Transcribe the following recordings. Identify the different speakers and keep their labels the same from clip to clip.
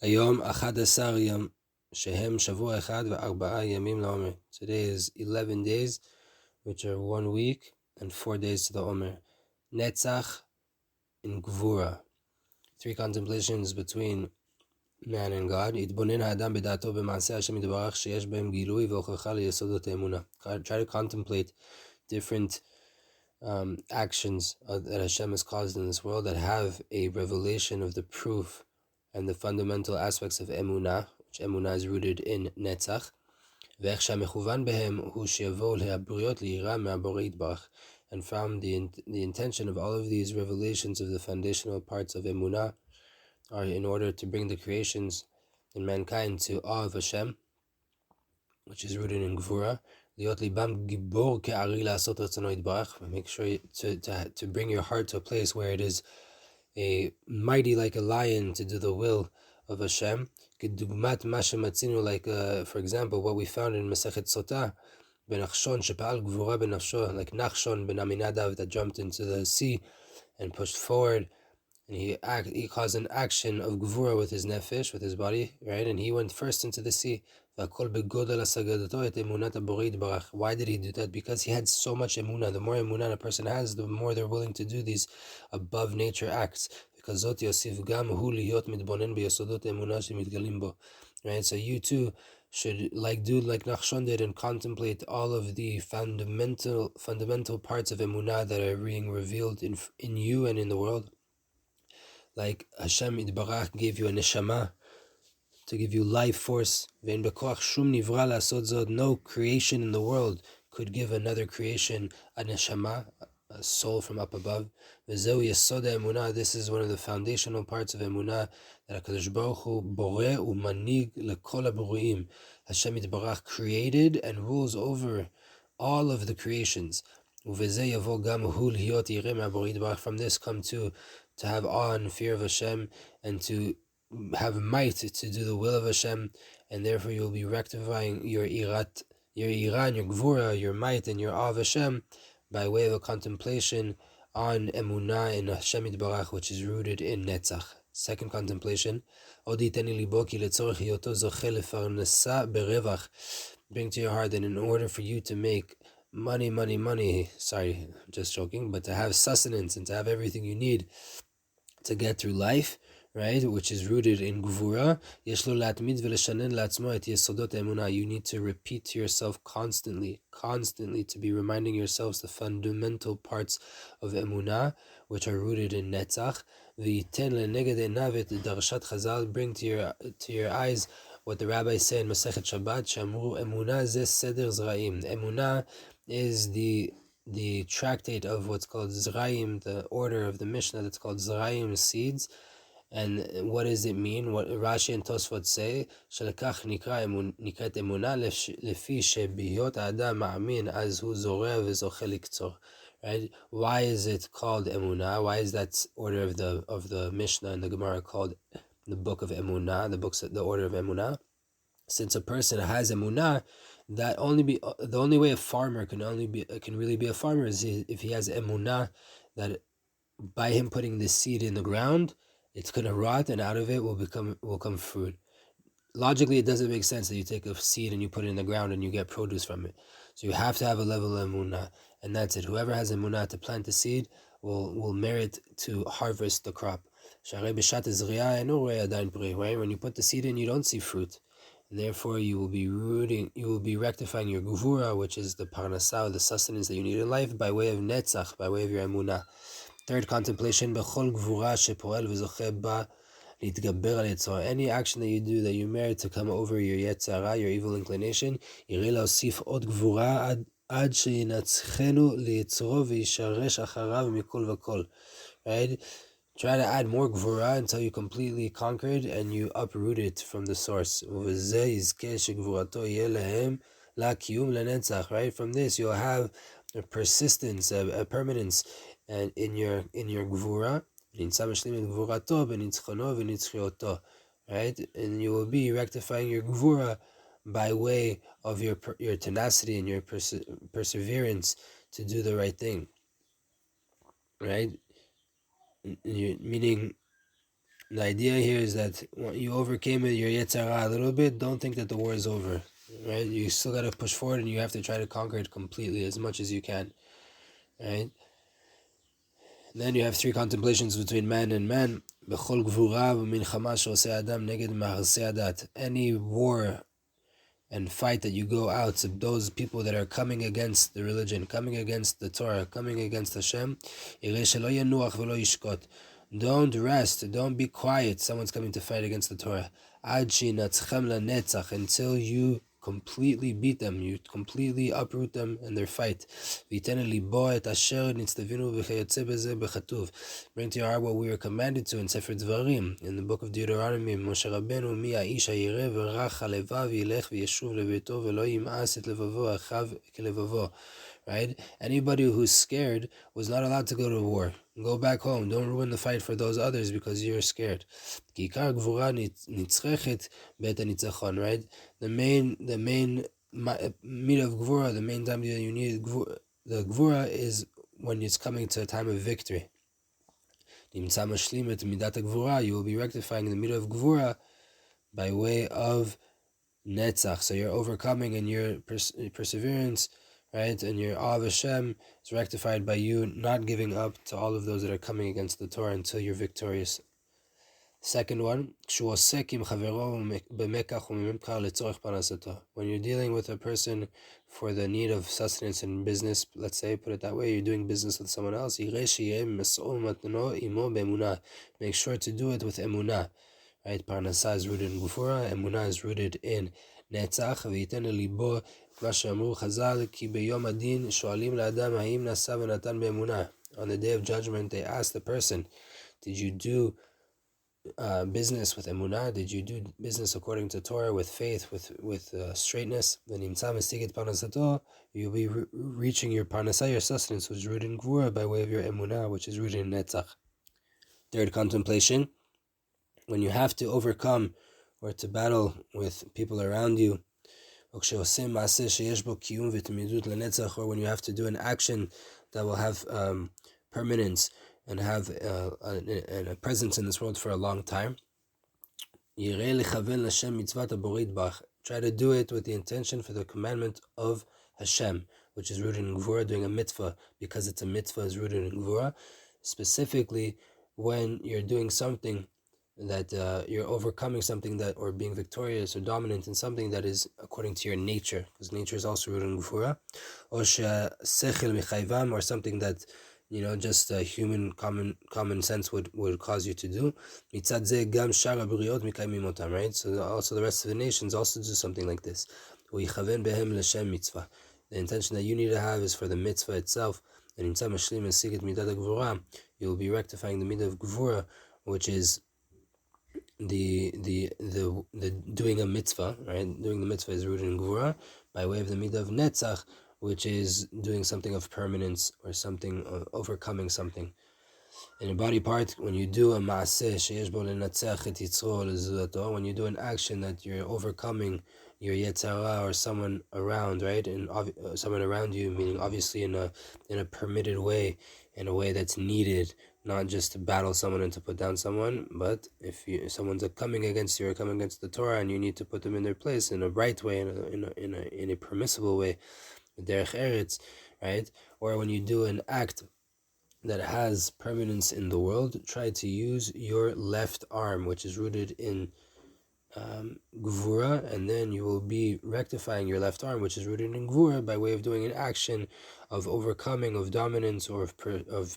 Speaker 1: היום 11 יום, שהם שבוע אחד ו4 ימים לעומר. Today is 11 days, which are 1 week and 4 days to the Omer. Netzach and Gevurah. 3 contemplations between man and God. יתבונן האדם בדעתו במעשה השם יתברך שיש בהם גילוי והוכחה ליסודות האמונה. Try to contemplate different actions that Hashem has caused in this world that have a revelation of the proof and the fundamental aspects of emunah, which emunah is rooted in Netzach. And from the intention of all of these revelations of the foundational parts of emunah are in order to bring the creations in mankind to awe of Hashem, which is rooted in Gevurah. Make sure to bring your heart to a place where it is a mighty like a lion to do the will of Hashem. Like for example, what we found in Masechet Sotah, like Nachshon ben Aminadav that jumped into the sea and pushed forward, and he caused an action of Gevurah with his nefesh, with his body, right? And he went first into the sea. Why did he do that? Because he had so much emunah. The more emunah a person has, the more they're willing to do these above nature acts. Right? So you too should do like Nachshon did and contemplate all of the fundamental parts of emunah that are being revealed in you and in the world. Like Hashem Yitbarach gave you a neshama to give you life force. No creation in the world could give another creation a neshama, a soul from up above. This is one of the foundational parts of emunah that HaKadosh Baruch Hu boreh umanig lekol haburuim. Hashem Yitbarach created and rules over all of the creations. From this come to have awe and fear of Hashem and to have might to do the will of Hashem, and therefore you'll be rectifying your ira and your gevurah, your might and your awe of Hashem by way of a contemplation on emunah in Hashem Yitbarach, which is rooted in Netzach. Second contemplation, bring to your heart that in order for you to make money, sorry, just joking, but to have sustenance and to have everything you need to get through life, right, which is rooted in Gevurah, you need to repeat to yourself constantly to be reminding yourselves the fundamental parts of emunah, which are rooted in Netzach. Bring to your eyes what the rabbis say in Masechet Shabbat, Shamru emunah zeh seder zraim. Emunah is the tractate of what's called Zraim, the order of the Mishnah that's called Zraim, seeds. And what does it mean? What Rashi and Tosfot say, Shalakach nikrat emunah lefi shebihot adam ma'amin az hu zoreh v'zocheh liktzor. Right? Why is it called emunah? Why is that order of the Mishnah and the Gemara called the book of emunah, the order of emunah? Since a person has emunah, the only way a farmer can really be a farmer is if he has emunah that by him putting the seed in the ground, it's going to rot and out of it will come fruit. Logically, it doesn't make sense that you take a seed and you put it in the ground and you get produce from it. So you have to have a level of emunah, and that's it. Whoever has emunah to plant the seed will merit to harvest the crop. Right? When you put the seed in, you don't see fruit. And therefore, you will be rectifying your gevurah, which is the parnasah, the sustenance that you need in life, by way of netzach, by way of your emunah. Third contemplation, bechol gevurah shepoel v'zocheh ba להתגבר על יצרו. Any action that you do that you merit to come over your יצרה, your evil inclination, יראה להוסיף עוד גבורה עד שינצחנו ליצרו וישרש אחריו מכל וכל. Right? Try to add more gevurah until you completely conquered and you uproot it from the source. וזה יזכה שגבורתו יהיה להם לקיום לנצח. Right? From this you'll have a persistence, a permanence, and in your gevurah. Right? And you will be rectifying your gevurah by way of your tenacity and your perseverance to do the right thing. Right? Meaning The idea here is that you overcame it, your Yetzer Hara a little bit. Don't think that the war is over, right? You still got to push forward, and you have to try to conquer it completely as much as you can, right? And then you have 3 contemplations between man and man. Any war and fight that you go out to those people that are coming against the religion, coming against the Torah, coming against Hashem, don't rest, don't be quiet. Someone's coming to fight against the Torah. Until you completely beat them, you completely uproot them in their fight. Bring to your heart what we were commanded to in Sefer Dvarim, in the book of Deuteronomy. Moshe Rabbeinu mi ha'isha yireh v'rach halevav yilech v'yeshuv lebeito v'lo yim'as et levavo achav kelevavo. Right? Anybody who's scared was not allowed to go to war. Go back home. Don't ruin the fight for those others because you're scared. Right? The main meat of Gevurah, the main time that you need the Gevurah is when it's coming to a time of victory. You will be rectifying the meat of Gevurah by way of Netzach. So you're overcoming in your perseverance, right? And your Av Hashem is rectified by you not giving up to all of those that are coming against the Torah until you're victorious. Second one, when you're dealing with a person for the need of sustenance in business, let's say, put it that way, you're doing business with someone else, make sure to do it with emunah. Right? Parnasah is rooted in Gevurah, emunah is rooted in Netzach. On the day of judgment, they ask the person, did you do business with emunah? Did you do business according to Torah, with faith, with straightness? Then you'll be reaching your parnasah, your sustenance, which is rooted in Gevurah, by way of your emunah, which is rooted in Netzach. Third contemplation, when you have to overcome or to battle with people around you, or when you have to do an action that will have permanence and have a presence in this world for a long time, try to do it with the intention for the commandment of Hashem, which is rooted in Gevurah. Doing a mitzvah because it's a mitzvah is rooted in Gevurah. Specifically, when you're doing something that you're overcoming something that, or being victorious or dominant in something that is according to your nature, because nature is also rooted in Gevurah, or something that just human common sense would cause you to do. Right? So also the rest of the nations also do something like this. The intention that you need to have is for the mitzvah itself. And you'll be rectifying the mitzvah of Gevurah, which is the doing a mitzvah, right? Doing the mitzvah is rooted in Gevurah, by way of the mitzvah of Netzach, which is doing something of permanence or something of overcoming something. In a body part, when you do a maaseh sheyesh bo lenatzach et yitzro lezudato, when you do an action that you're overcoming your Yetzer Hara or someone around, right? And someone around you, meaning obviously in a permitted way, in a way that's needed, not just to battle someone and to put down someone, but if someone's coming against you or coming against the Torah and you need to put them in their place in a right way, in a permissible way, derech eretz, right? Or when you do an act that has permanence in the world, try to use your left arm, which is rooted in Gevurah, and then you will be rectifying your left arm, which is rooted in Gevurah, by way of doing an action of overcoming, of dominance, or of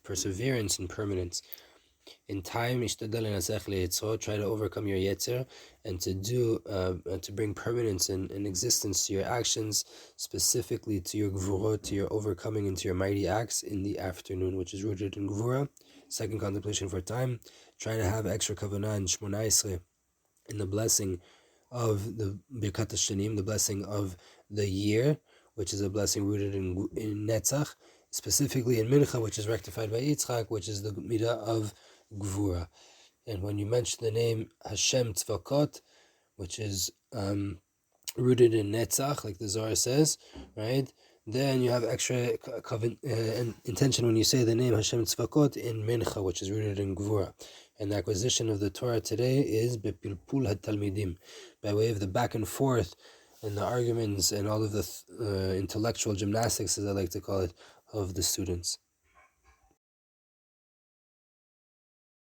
Speaker 1: perseverance and permanence. In time, try to overcome your Yetzer, and to bring permanence and existence to your actions, specifically to your Gevurah, to your overcoming, and to your mighty acts in the afternoon, which is rooted in Gevurah. Second contemplation for time, try to have extra kavanah and Shmona Esrei, in the blessing of the Birkat HaShanim, the blessing of the year, which is a blessing rooted in Netzach, specifically in Mincha, which is rectified by Yitzchak, which is the midah of Gevurah. And when you mention the name Hashem Tzvakot, which is rooted in Netzach, like the Zohar says, right? Then you have extra intention when you say the name Hashem Tzvakot in Mincha, which is rooted in Gevurah. And the acquisition of the Torah today is bepilpul hatalmidim, by way of the back and forth and the arguments and all of the intellectual gymnastics, as I like to call it, of the students.